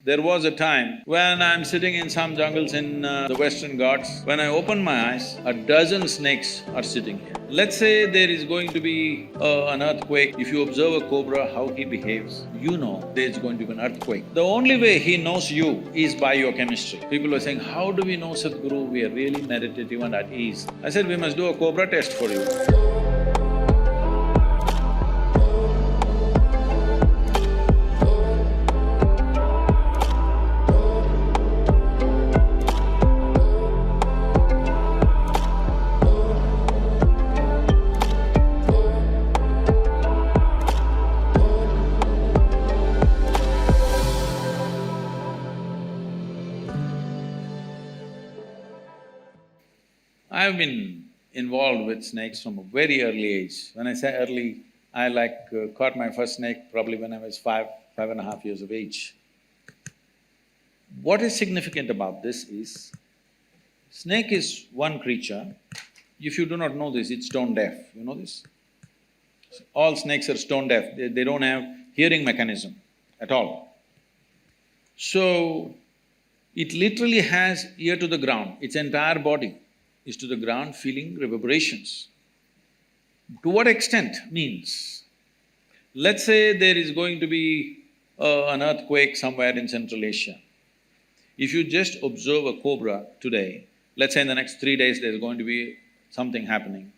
There was a time when I'm sitting in some jungles in the Western Ghats, when I open my eyes, a dozen snakes are sitting here. Let's say there is going to be an earthquake. If you observe a cobra, how he behaves, you know there's going to be an earthquake. The only way he knows you is by your chemistry. People were saying, how do we know, Sadhguru, we are really meditative and at ease? I said, we must do a cobra test for you. I've been involved with snakes from a very early age. When I say early, I caught my first snake probably when I was 5.5 years of age. What is significant about this is, snake is one creature. If you do not know this, it's stone deaf, you know this? All snakes are stone deaf, they don't have hearing mechanism at all. So, it literally has ear to the ground, its entire body is to the ground feeling reverberations. To what extent means, let's say there is going to be an earthquake somewhere in Central Asia. If you just observe a cobra today, let's say in the next 3 days there's going to be something happening.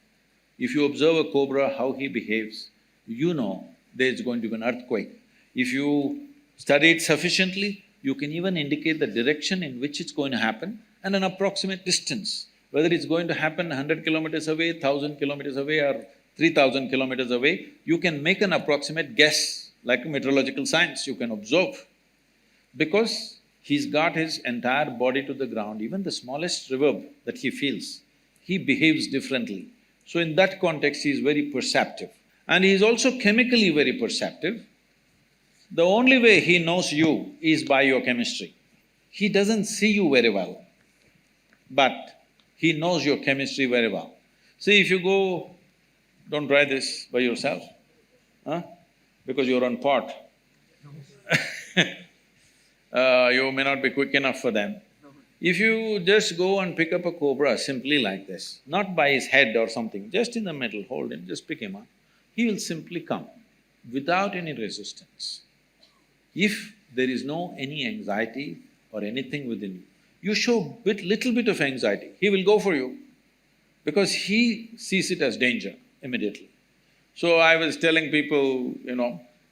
If you observe a cobra, how he behaves, you know there's going to be an earthquake. If you study it sufficiently, you can even indicate the direction in which it's going to happen and an approximate distance. Whether it's going to happen 100 kilometers away, 1,000 kilometers away or 3,000 kilometers away, you can make an approximate guess, like meteorological science, you can observe. Because he's got his entire body to the ground, even the smallest reverb that he feels, he behaves differently. So in that context, he is very perceptive. And he is also chemically very perceptive. The only way he knows you is by your chemistry. He doesn't see you very well, but he knows your chemistry very well. See, if you go, don't try this by yourself, because you're on pot. You may not be quick enough for them. If you just go and pick up a cobra simply like this, not by his head or something, just in the middle, hold him, just pick him up, he will simply come without any resistance. If there is no any anxiety or anything within you, you show little bit of anxiety, he will go for you because he sees it as danger immediately. So I was telling people,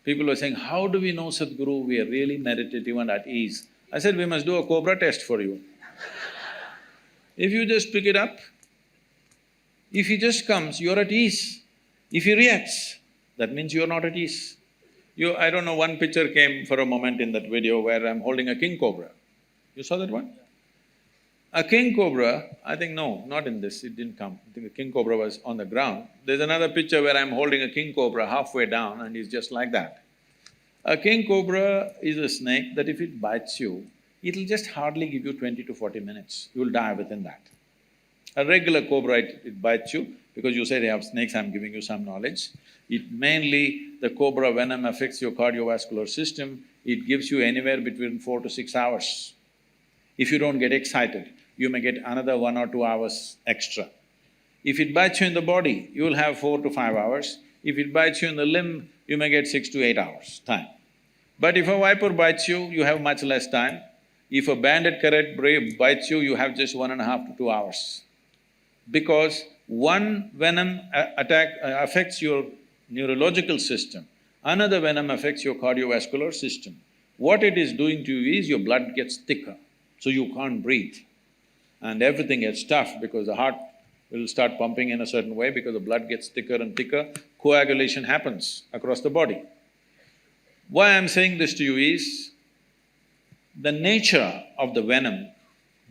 people were saying, how do we know, Sadhguru, we are really meditative and at ease? I said, we must do a cobra test for you. If you just pick it up, if he just comes, you're at ease. If he reacts, that means you're not at ease. I don't know, one picture came for a moment in that video where I'm holding a king cobra. You saw that one? A king cobra, I think no, not in this, it didn't come. I think the king cobra was on the ground. There's another picture where I'm holding a king cobra halfway down and he's just like that. A king cobra is a snake that if it bites you, it'll just hardly give you 20 to 40 minutes, you'll die within that. A regular cobra, it bites you, because you said you have snakes, I'm giving you some knowledge. The cobra venom affects your cardiovascular system, it gives you anywhere between 4 to 6 hours. If you don't get excited, you may get another 1 or 2 hours extra. If it bites you in the body, you will have 4 to 5 hours. If it bites you in the limb, you may get 6 to 8 hours time. But if a viper bites you, you have much less time. If a banded carrot bites you, you have just 1.5 to 2 hours. Because one venom attack affects your neurological system, another venom affects your cardiovascular system. What it is doing to you is your blood gets thicker, so you can't breathe. And everything gets tough because the heart will start pumping in a certain way because the blood gets thicker and thicker, coagulation happens across the body. Why I'm saying this to you is, the nature of the venom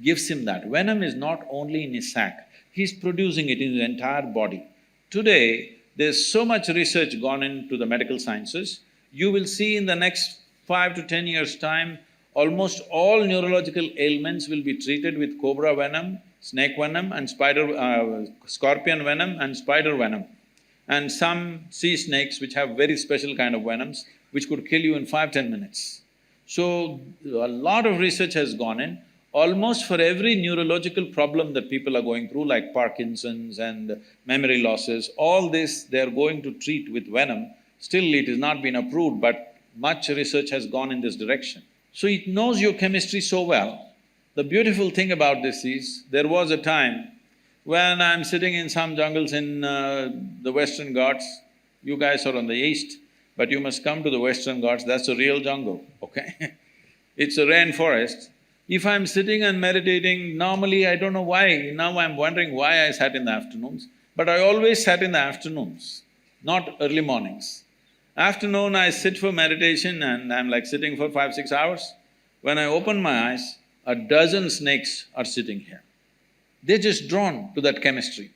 gives him that. Venom is not only in his sac, he's producing it in his entire body. Today, there's so much research gone into the medical sciences, you will see in the next 5 to 10 years' time, almost all neurological ailments will be treated with cobra venom, snake venom and scorpion venom and spider venom. And some sea snakes which have very special kind of venoms, which could kill you in 5–10 minutes. So, a lot of research has gone in. Almost for every neurological problem that people are going through, like Parkinson's and memory losses, all this they're going to treat with venom. Still, it has not been approved, but much research has gone in this direction. So it knows your chemistry so well. The beautiful thing about this is, there was a time when I'm sitting in some jungles in the Western Ghats. You guys are on the east, but you must come to the Western Ghats, that's a real jungle, okay? It's a rainforest. If I'm sitting and meditating, normally I don't know why, now I'm wondering why I sat in the afternoons, but I always sat in the afternoons, not early mornings. Afternoon I sit for meditation and I'm like sitting for 5–6 hours. When I open my eyes, a dozen snakes are sitting here. They're just drawn to that chemistry.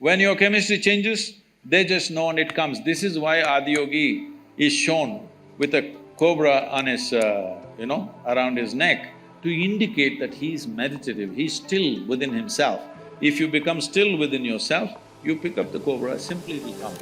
When your chemistry changes, they just know and it comes. This is why Adiyogi is shown with a cobra on his, around his neck to indicate that he is meditative, he is still within himself. If you become still within yourself, you pick up the cobra, simply it will come.